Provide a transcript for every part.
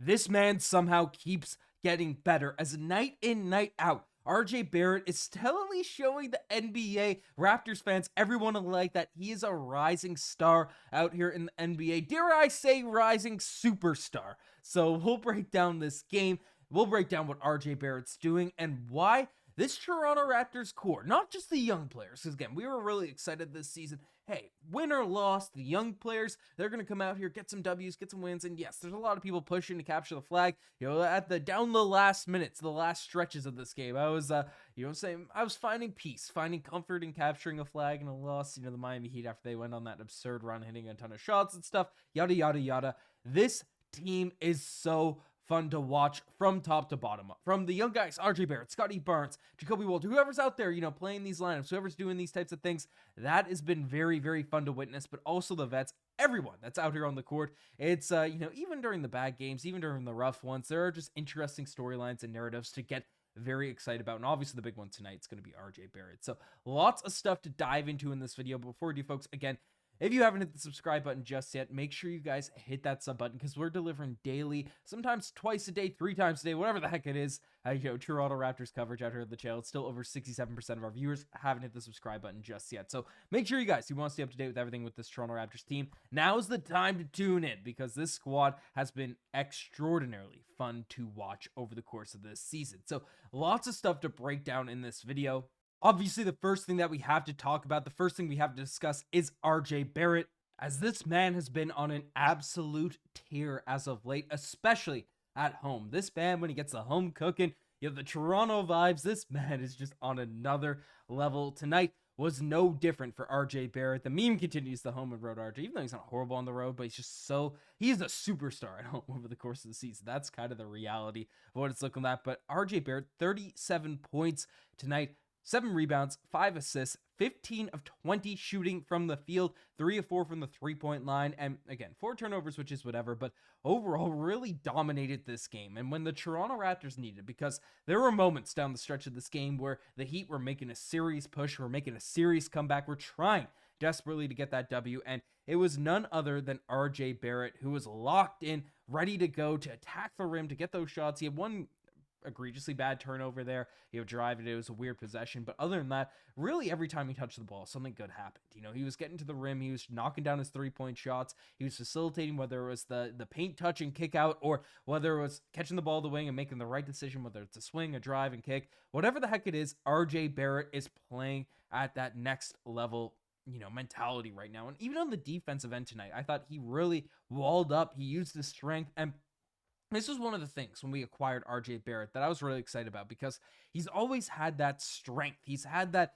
this man somehow keeps getting better as night in, night out. RJ Barrett is tellingly showing the NBA, Raptors fans, everyone alike, that he is a rising star out here in the NBA. Dare I say rising superstar. So we'll break down this game. We'll break down what RJ Barrett's doing and why this Toronto Raptors core, not just the young players, because again, we were really excited this season. Hey, win or loss, the young players, they're going to come out here, get some W's, get some wins, and yes, there's a lot of people pushing to capture the flag. At the down the last minutes, the last stretches of this game, I was, saying I was finding peace, finding comfort in capturing a flag in a loss. The Miami Heat, after they went on that absurd run, hitting a ton of shots and stuff, yada, yada, yada. This team is so fun to watch from top to bottom. From the young guys, RJ Barrett, Scottie Barnes, Jakob Poeltl, whoever's out there, playing these lineups, whoever's doing these types of things, that has been very, very fun to witness, but also the vets, everyone that's out here on the court. It's, even during the bad games, even during the rough ones, there are just interesting storylines and narratives to get very excited about. And obviously the big one tonight is going to be RJ Barrett. So lots of stuff to dive into in this video. But before we do, folks, again, if you haven't hit the subscribe button just yet, make sure you guys hit that sub button because we're delivering daily, sometimes twice a day, 3 times a day, whatever the heck it is. Toronto Raptors coverage out here at the channel. It's still over 67% of our viewers haven't hit the subscribe button just yet. So make sure you guys, you want to stay up to date with everything with this Toronto Raptors team. Now is the time to tune in because this squad has been extraordinarily fun to watch over the course of this season. So lots of stuff to break down in this video. Obviously, the first thing that we have to talk about, the first thing we have to discuss is RJ Barrett, as this man has been on an absolute tear as of late, especially at home. This man, when he gets the home cooking, the Toronto vibes, this man is just on another level. Tonight was no different for RJ Barrett. The meme continues, the home and road RJ, even though he's not horrible on the road, but he's a superstar at home over the course of the season. That's kind of the reality of what it's looking at. But RJ Barrett, 37 points tonight, 7 rebounds, 5 assists, 15 of 20 shooting from the field, 3 of 4 from the three-point line, and again, 4 turnovers, which is whatever, but overall really dominated this game. And when the Toronto Raptors needed, because there were moments down the stretch of this game where the Heat were making a serious push, were making a serious comeback, were trying desperately to get that W, and it was none other than RJ Barrett who was locked in, ready to go to attack the rim, to get those shots. He had one egregiously bad turnover there. He would drive it. It was a weird possession. But other than that, really every time he touched the ball, something good happened. He was getting to the rim. He was knocking down his 3-point shots. He was facilitating, whether it was the paint touch and kick out, or whether it was catching the ball to the wing and making the right decision, whether it's a swing, a drive, and kick. Whatever the heck it is, RJ Barrett is playing at that next level mentality right now. And even on the defensive end tonight, I thought he really walled up. He used his strength, and this was one of the things when we acquired RJ Barrett that I was really excited about because he's always had that strength. He's had that,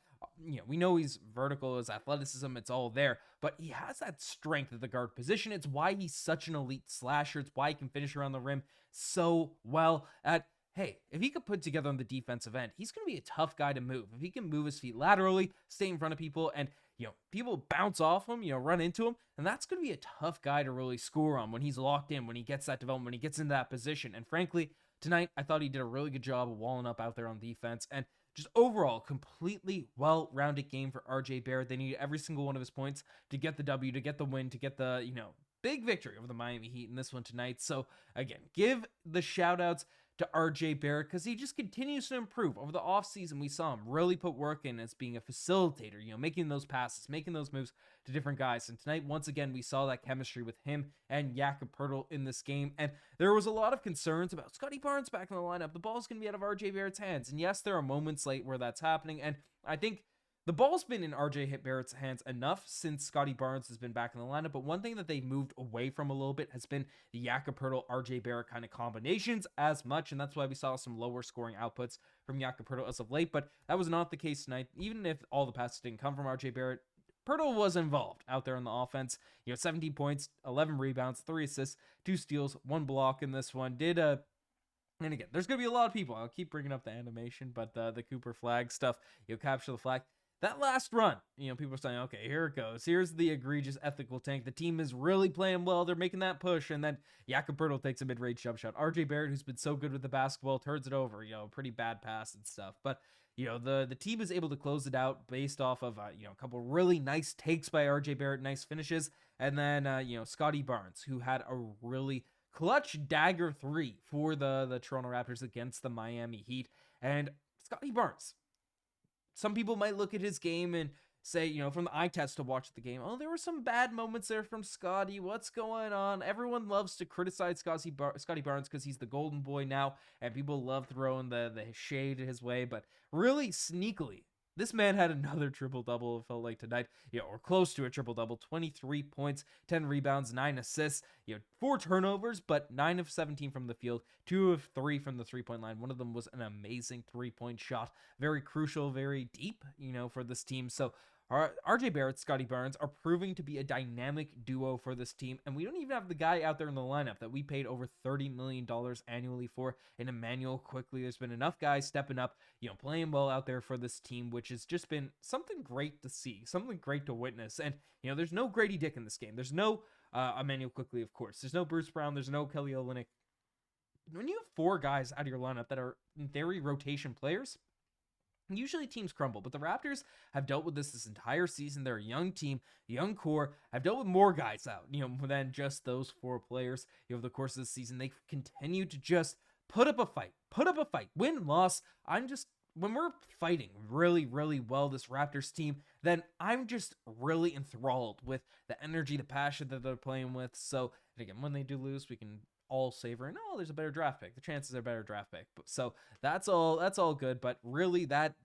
we know he's vertical, his athleticism, it's all there, but he has that strength at the guard position. It's why he's such an elite slasher. It's why he can finish around the rim so well hey, if he could put together on the defensive end, he's going to be a tough guy to move. If he can move his feet laterally, stay in front of people, and people bounce off him, run into him, and that's going to be a tough guy to really score on when he's locked in, when he gets that development, when he gets into that position. And frankly, tonight, I thought he did a really good job of walling up out there on defense, and just overall, completely well-rounded game for RJ Barrett. They needed every single one of his points to get the W, to get the win, to get the, big victory over the Miami Heat in this one tonight. So, again, give the shout-outs to RJ Barrett because he just continues to improve. Over the offseason, we saw him really put work in as being a facilitator, making those passes, making those moves to different guys. And tonight, once again, we saw that chemistry with him and Jakob Poeltl in this game. And there was a lot of concerns about Scottie Barnes back in the lineup. The ball's going to be out of RJ Barrett's hands. And yes, there are moments late where that's happening. And I think the ball's been in RJ Barrett's hands enough since Scottie Barnes has been back in the lineup, but one thing that they've moved away from a little bit has been the Jakob Poeltl, RJ Barrett kind of combinations as much, and that's why we saw some lower scoring outputs from Jakob Poeltl as of late, but that was not the case tonight. Even if all the passes didn't come from RJ Barrett, Poeltl was involved out there on the offense. 17 points, 11 rebounds, 3 assists, 2 steals, 1 block in this one. And again, there's going to be a lot of people. I'll keep bringing up the animation, but the Cooper flag stuff, capture the flag. That last run, people are saying, okay, here it goes. Here's the egregious ethical tank. The team is really playing well. They're making that push. And then Jakob Poeltl takes a mid-range jump shot. RJ Barrett, who's been so good with the basketball, turns it over, pretty bad pass and stuff. But, the team is able to close it out based off of, a couple really nice takes by RJ Barrett, nice finishes. And then, Scottie Barnes, who had a really clutch dagger 3 for the Toronto Raptors against the Miami Heat. And Scottie Barnes, some people might look at his game and say, from the eye test to watch the game, oh, there were some bad moments there from Scottie. What's going on? Everyone loves to criticize Scottie Barnes because he's the golden boy now, and people love throwing the shade his way. But really, sneakily, this man had another triple-double, it felt like tonight, or close to a triple-double, 23 points, 10 rebounds, 9 assists, 4 turnovers, but 9 of 17 from the field, 2 of 3 from the three-point line. One of them was an amazing three-point shot, very crucial, very deep, for this team. So RJ Barrett, Scottie Barnes are proving to be a dynamic duo for this team, and we don't even have the guy out there in the lineup that we paid over $30 million annually for, in Immanuel Quickley. There's been enough guys stepping up, playing well out there for this team, which has just been something great to see, something great to witness. And, there's no Gradey Dick in this game. There's no Immanuel Quickley, of course. There's no Bruce Brown. There's no Kelly Olynyk. When you have 4 guys out of your lineup that are, in theory, rotation players, usually teams crumble, but the Raptors have dealt with this entire season. They're a young team, young core, have dealt with more guys out, than just those 4 players. Over the course of the season, they continue to just put up a fight, win, loss. When we're fighting really, really well, this Raptors team, then I'm just really enthralled with the energy, the passion that they're playing with. So, again, when they do lose, we can all savor, and there's a better draft pick. The chances are a better draft pick. So that's all good. But really, that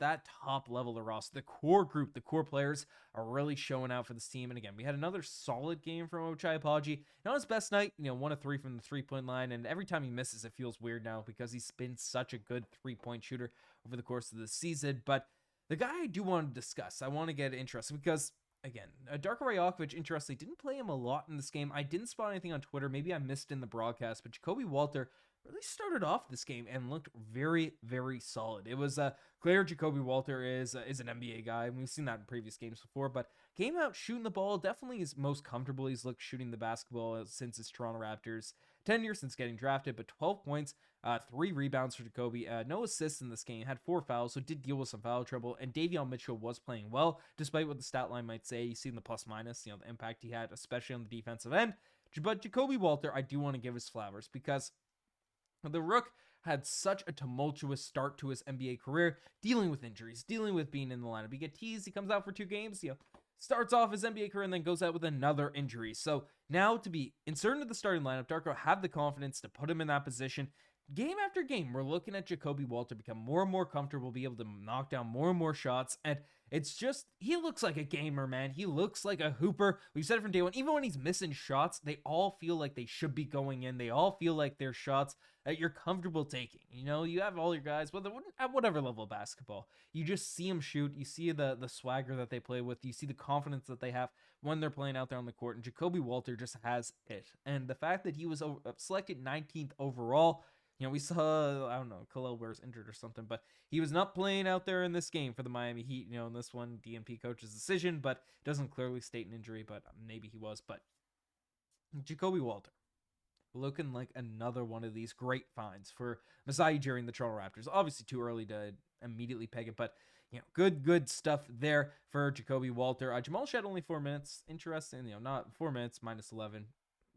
top level of roster, the core group, the core players are really showing out for this team. And again, we had another solid game from Ochai Agbaji. Not his best night, 1 of 3 from the three-point line. And every time he misses, it feels weird now because he's been such a good three-point shooter over the course of the season. But the guy I do want to discuss, I want to get interested because, again, Darko Rajaković, interestingly, didn't play him a lot in this game. I didn't spot anything on Twitter. Maybe I missed in the broadcast, but Jakob Poeltl really started off this game and looked very, very solid. It was clear Jakob Poeltl is an NBA guy. We've seen that in previous games before, but came out shooting the ball. Definitely is most comfortable he's looked shooting the basketball since his Toronto Raptors tenure, since getting drafted. But 12 points, 3 rebounds for Jakobi. No assists in this game. Had 4 fouls, so did deal with some foul trouble. And Davion Mitchell was playing well, despite what the stat line might say. You see in the plus minus, the impact he had, especially on the defensive end. But Jakob Poeltl, I do want to give his flowers because the Rook had such a tumultuous start to his NBA career, dealing with injuries, dealing with being in the lineup. He get teased, he comes out for 2 games, starts off his NBA career and then goes out with another injury. So now to be inserted into the starting lineup, Darko have the confidence to put him in that position. Game after game, we're looking at Jakob Poeltl become more and more comfortable, be able to knock down more and more shots, and it's just, he looks like a gamer, man. He looks like a hooper. We've said it from day one. Even when he's missing shots, they all feel like they should be going in. They all feel like they're shots that you're comfortable taking. You have all your guys, at whatever level of basketball, you just see them shoot. You see the swagger that they play with. You see the confidence that they have when they're playing out there on the court, and Jakob Poeltl just has it. And the fact that he was selected 19th overall, we saw, I don't know, Khalil Ware's injured or something, but he was not playing out there in this game for the Miami Heat. In this one, DNP coach's decision, but it doesn't clearly state an injury, but maybe he was. But Jakob Poeltl looking like another one of these great finds for Masai during the Toronto Raptors. Obviously too early to immediately peg it, but good stuff there for Jakob Poeltl. Jamal Shead only 4 minutes. Interesting, not 4 minutes, minus 11.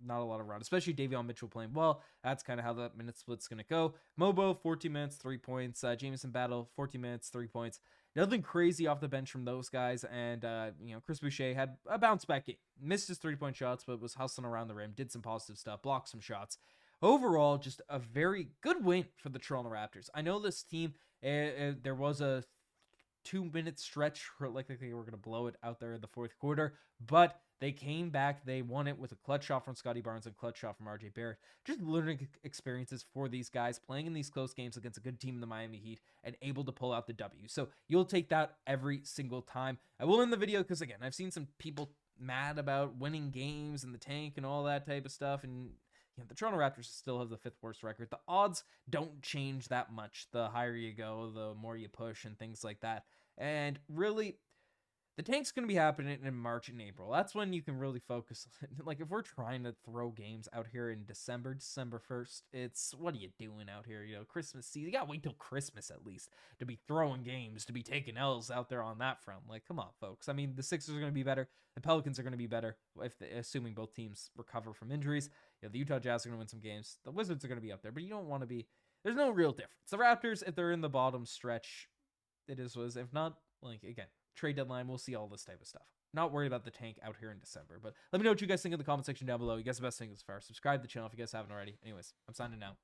Not a lot of run, especially Davion Mitchell playing well. That's kind of how the minute split's going to go. Mobo, 14 minutes, 3 points. Jamison Battle, 14 minutes, 3 points. Nothing crazy off the bench from those guys. And, Chris Boucher had a bounce back game. Missed his 3-point shots, but was hustling around the rim. Did some positive stuff. Blocked some shots. Overall, just a very good win for the Toronto Raptors. I know this team, there was a 2-minute stretch where like they were going to blow it out there in the fourth quarter, but they came back. They won it with a clutch shot from Scottie Barnes and clutch shot from RJ Barrett. Just learning experiences for these guys playing in these close games against a good team in the Miami Heat and able to pull out the W. So you'll take that every single time. I will end the video because, again, I've seen some people mad about winning games and the tank and all that type of stuff. And the Toronto Raptors still have the 5th worst record. The odds don't change that much. The higher you go, the more you push and things like that. And really, The tank's going to be happening in March and April. That's when you can really focus on it. Like, if we're trying to throw games out here in December 1st, it's, what are you doing out here? You know, Christmas season. You got to wait till Christmas at least to be throwing games, to be taking L's out there on that front. Like, come on, folks. I mean, the Sixers are going to be better. The Pelicans are going to be better, assuming both teams recover from injuries. You know, the Utah Jazz are going to win some games. The Wizards are going to be up there, but you don't want to be. There's no real difference. The Raptors, if they're in the bottom stretch, it is what it is. If not, like, again, trade deadline, we'll see all this type of stuff. Not worried about the tank out here in December, but let me know what you guys think in the comment section down below. You guys the best thing as far. Subscribe to the channel if you guys haven't already. Anyways, I'm signing out.